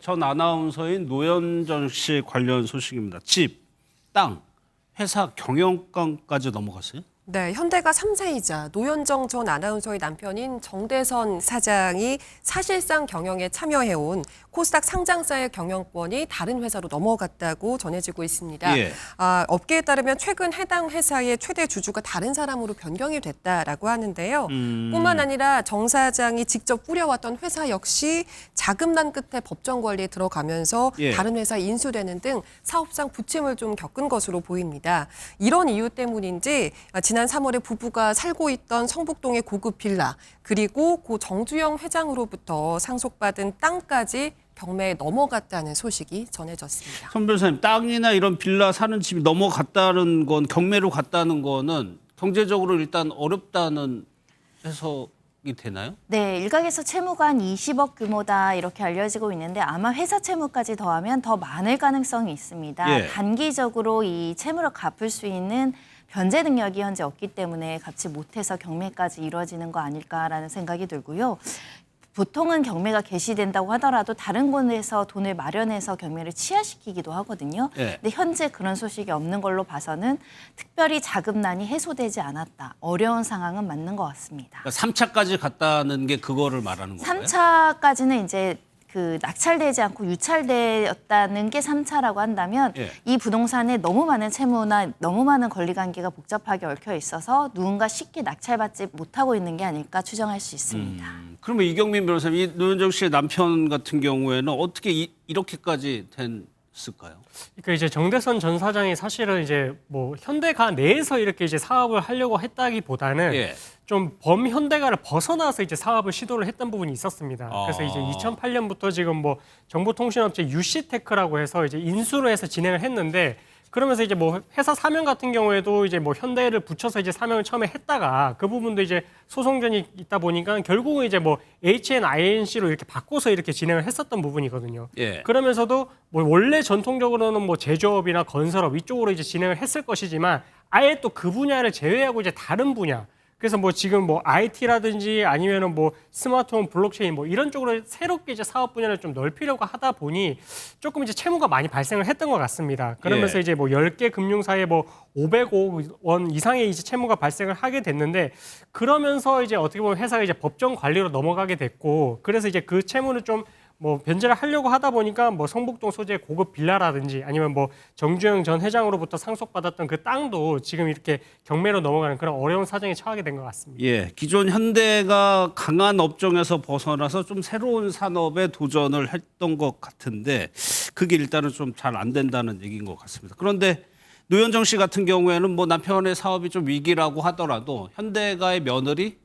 전 아나운서인 노현정 씨 관련 소식입니다. 집, 땅, 회사 경영권까지 넘어갔어요? 네, 현대가 3세이자 노현정 전 아나운서의 남편인 정대선 사장이 사실상 경영에 참여해온 코스닥 상장사의 경영권이 다른 회사로 넘어갔다고 전해지고 있습니다. 예. 업계에 따르면 최근 해당 회사의 최대 주주가 다른 사람으로 변경이 됐다라고 하는데요. 뿐만 아니라 정 사장이 직접 꾸려왔던 회사 역시 자금난 끝에 법정 관리에 들어가면서 예. 다른 회사에 인수되는 등 사업상 부침을 좀 겪은 것으로 보입니다. 이런 이유 때문인지 지난 3월에 부부가 살고 있던 성북동의 고급 빌라 그리고 고 정주영 회장으로부터 상속받은 땅까지 경매에 넘어갔다는 소식이 전해졌습니다. 선 변호사님, 땅이나 이런 빌라 사는 집이 넘어갔다는 건, 경매로 갔다는 거는 경제적으로 일단 어렵다는 해석이 되나요? 네, 일각에서 채무가 한 20억 규모다 이렇게 알려지고 있는데 아마 회사 채무까지 더하면 더 많을 가능성이 있습니다. 예. 단기적으로 이 채무를 갚을 수 있는 변제 능력이 현재 없기 때문에 갚지 못해서 경매까지 이루어지는 거 아닐까라는 생각이 들고요. 보통은 경매가 개시된다고 하더라도 다른 곳에서 돈을 마련해서 경매를 취하시키기도 하거든요. 예. 근데 현재 그런 소식이 없는 걸로 봐서는 특별히 자금난이 해소되지 않았다. 어려운 상황은 맞는 것 같습니다. 그러니까 3차까지 갔다는 게 그거를 말하는 건가요? 3차까지는 이제 그 낙찰되지 않고 유찰되었다는 게 3차라고 한다면 예. 이 부동산에 너무 많은 채무나 너무 많은 권리관계가 복잡하게 얽혀 있어서 누군가 쉽게 낙찰받지 못하고 있는 게 아닐까 추정할 수 있습니다. 그러면 이경민 변호사님, 이 노현정 씨의 남편 같은 경우에는 어떻게 이렇게까지 됐을까요? 그러니까 이제 정대선 전 사장이 사실은 이제 뭐 현대가 내에서 이렇게 이제 사업을 하려고 했다기보다는 예. 좀 범현대가를 벗어나서 이제 사업을 시도를 했던 부분이 있었습니다. 그래서 이제 2008년부터 지금 뭐 정보통신업체 유시테크라고 해서 이제 인수를 해서 진행을 했는데 그러면서 이제 뭐 회사 사명 같은 경우에도 이제 뭐 현대를 붙여서 이제 사명을 처음에 했다가 그 부분도 이제 소송전이 있다 보니까 결국은 이제 뭐 HNINC로 이렇게 바꿔서 이렇게 진행을 했었던 부분이거든요. 예. 그러면서도 뭐 원래 전통적으로는 뭐 제조업이나 건설업 이쪽으로 이제 진행을 했을 것이지만 아예 또 그 분야를 제외하고 이제 다른 분야 그래서 뭐 지금 뭐 IT라든지 아니면은 뭐 스마트홈, 블록체인 뭐 이런 쪽으로 새롭게 이제 사업 분야를 좀 넓히려고 하다 보니 조금 이제 채무가 많이 발생을 했던 것 같습니다. 그러면서 예. 이제 뭐 10개 금융사에 뭐 500억 원 이상의 이제 채무가 발생을 하게 됐는데 그러면서 이제 어떻게 보면 회사가 이제 법정 관리로 넘어가게 됐고 그래서 이제 그 채무를 좀 뭐 변제를 하려고 하다 보니까 뭐 성북동 소재 고급 빌라라든지 아니면 뭐 정주영 전 회장으로부터 상속받았던 그 땅도 지금 이렇게 경매로 넘어가는 그런 어려운 사정에 처하게 된 것 같습니다. 예, 기존 현대가 강한 업종에서 벗어나서 좀 새로운 산업에 도전을 했던 것 같은데 그게 일단은 좀 잘 안 된다는 얘기인 것 같습니다. 그런데 노현정 씨 같은 경우에는 뭐 남편의 사업이 좀 위기라고 하더라도 현대가의 며느리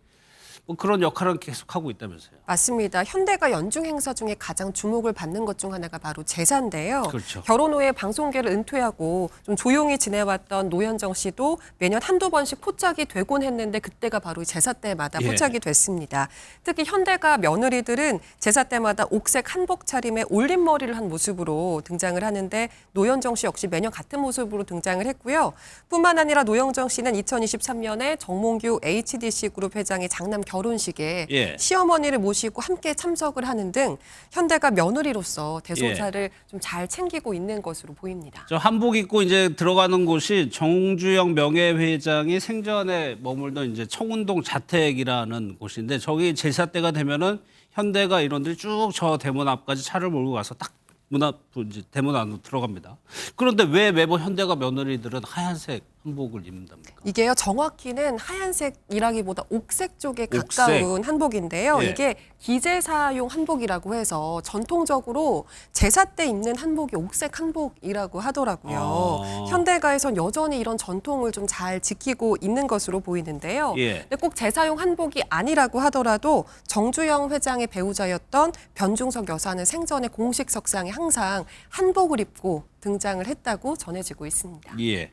뭐 그런 역할은 계속하고 있다면서요. 맞습니다. 현대가 연중 행사 중에 가장 주목을 받는 것 중 하나가 바로 제사인데요. 그렇죠. 결혼 후에 방송계를 은퇴하고 좀 조용히 지내왔던 노현정 씨도 매년 한두 번씩 포착이 되곤 했는데 그때가 바로 제사 때마다 예. 포착이 됐습니다. 특히 현대가 며느리들은 제사 때마다 옥색 한복 차림에 올림머리를 한 모습으로 등장을 하는데 노현정 씨 역시 매년 같은 모습으로 등장을 했고요. 뿐만 아니라 노현정 씨는 2023년에 정몽규 HDC 그룹 회장의 장남 결혼식에 예. 시어머니를 모시고 함께 참석을 하는 등 현대가 며느리로서 대소사를 좀 잘 챙기고 있는 것으로 보입니다. 저 한복 입고 이제 들어가는 곳이 정주영 명예회장이 생전에 머물던 이제 청운동 자택이라는 곳인데 저기 제사 때가 되면은 현대가 인원들이 쭉 저 대문 앞까지 차를 몰고 가서 딱 문 앞 이제 대문 안으로 들어갑니다. 그런데 왜 매번 현대가 며느리들은 하얀색 한복을 입는답니까? 이게요, 정확히는 하얀색이라기보다 옥색 쪽에 옥색. 가까운 한복인데요. 예. 이게 기제사용 한복이라고 해서 전통적으로 제사 때 입는 한복이 옥색 한복이라고 하더라고요. 현대가에선 여전히 이런 전통을 좀 잘 지키고 있는 것으로 보이는데요. 예. 근데 꼭 제사용 한복이 아니라고 하더라도 정주영 회장의 배우자였던 변중석 여사는 생전에 공식 석상에 항상 한복을 입고 등장을 했다고 전해지고 있습니다. 예.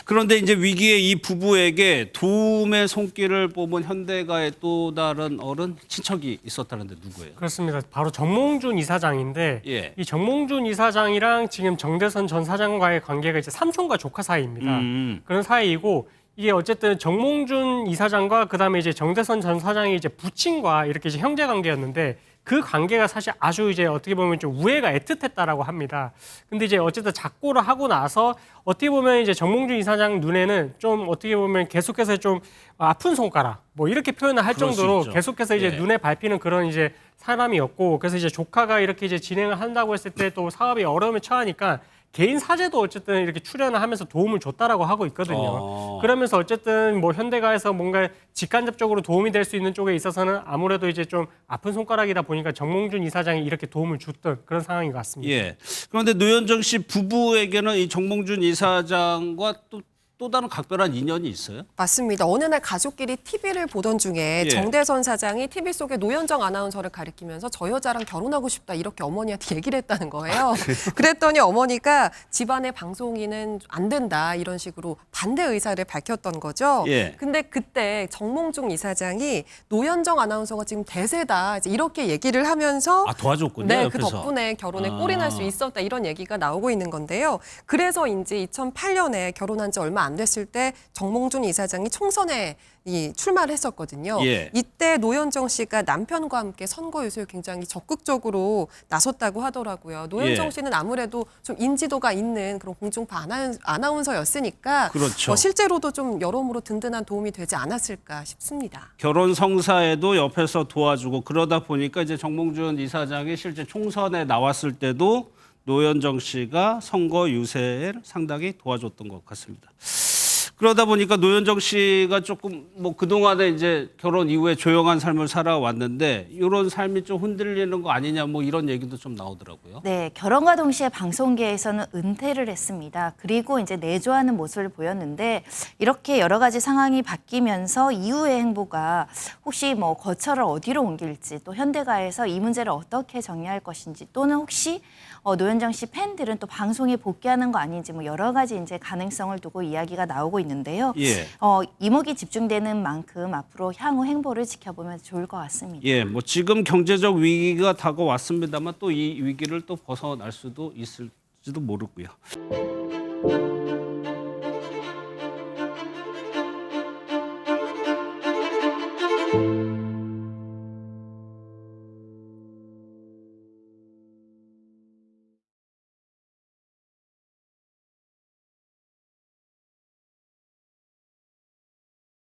그런데 이제 위기에 이 부부에게 도움의 손길을 뽑은 현대가의 또 다른 어른 친척이 있었다는데 누구예요? 그렇습니다. 바로 정몽준 이사장인데 예. 이 정몽준 이사장이랑 지금 정대선 전 사장과의 관계가 이제 삼촌과 조카 사이입니다. 그런 사이이고 이게 어쨌든 정몽준 이사장과 그다음에 이제 정대선 전 사장이 이제 부친과 이렇게 이제 형제 관계였는데 그 관계가 사실 아주 이제 어떻게 보면 좀 우애가 애틋했다라고 합니다. 근데 이제 어쨌든 작고를 하고 나서 어떻게 보면 이제 정몽준 이사장 눈에는 좀 어떻게 보면 계속해서 좀 아픈 손가락 뭐 이렇게 표현을 할 그럴 수 정도로 있죠. 계속해서 이제 예. 눈에 밟히는 그런 이제 사람이었고, 그래서 이제 조카가 이렇게 이제 진행을 한다고 했을 때 또 사업이 어려움에 처하니까 개인 사재도 어쨌든 이렇게 출연을 하면서 도움을 줬다라고 하고 있거든요. 그러면서 어쨌든 뭐 현대가에서 뭔가 직간접적으로 도움이 될 수 있는 쪽에 있어서는 아무래도 이제 좀 아픈 손가락이다 보니까 정몽준 이사장이 이렇게 도움을 줬던 그런 상황인 것 같습니다. 예. 그런데 노현정 씨 부부에게는 이 정몽준 이사장과 또 다른 각별한 인연이 있어요? 맞습니다. 어느 날 가족끼리 TV를 보던 중에 예. 정대선 사장이 TV 속에 노현정 아나운서를 가리키면서 저 여자랑 결혼하고 싶다 이렇게 어머니한테 얘기를 했다는 거예요. 그랬더니 어머니가 집안의 방송인은 안 된다 이런 식으로 반대 의사를 밝혔던 거죠. 예. 근데 그때 정몽준 이사장이 노현정 아나운서가 지금 대세다 이제 이렇게 얘기를 하면서 도와줬군요. 네, 옆에서. 그 덕분에 결혼에 꼴이 날 수 있었다 이런 얘기가 나오고 있는 건데요. 그래서인지 2008년에 결혼한 지 얼마 안 됐을 때 정몽준 이사장이 총선에 출마를 했었거든요. 예. 이때 노현정 씨가 남편과 함께 선거 유세에 굉장히 적극적으로 나섰다고 하더라고요. 노현정 예. 씨는 아무래도 좀 인지도가 있는 그런 공중파 아나운서였으니까 그렇죠. 실제로도 좀 여러모로 든든한 도움이 되지 않았을까 싶습니다. 결혼 성사에도 옆에서 도와주고 그러다 보니까 이제 정몽준 이사장이 실제 총선에 나왔을 때도 노현정 씨가 선거 유세를 상당히 도와줬던 것 같습니다. 그러다 보니까 노현정 씨가 조금 뭐 그동안에 이제 결혼 이후에 조용한 삶을 살아왔는데 이런 삶이 좀 흔들리는 거 아니냐 뭐 이런 얘기도 좀 나오더라고요. 네, 결혼과 동시에 방송계에서는 은퇴를 했습니다. 그리고 이제 내조하는 모습을 보였는데 이렇게 여러 가지 상황이 바뀌면서 이후의 행보가 혹시 뭐 거처를 어디로 옮길지 또 현대가에서 이 문제를 어떻게 정리할 것인지 또는 혹시 노현정 씨 팬들은 또 방송에 복귀하는 거 아닌지 뭐 여러 가지 이제 가능성을 두고 이야기가 나오고 있는데요. 예. 이목이 집중되는 만큼 앞으로 향후 행보를 지켜보면 좋을 것 같습니다. 예, 뭐 지금 경제적 위기가 다가왔습니다만 또 이 위기를 또 벗어날 수도 있을지도 모르고요.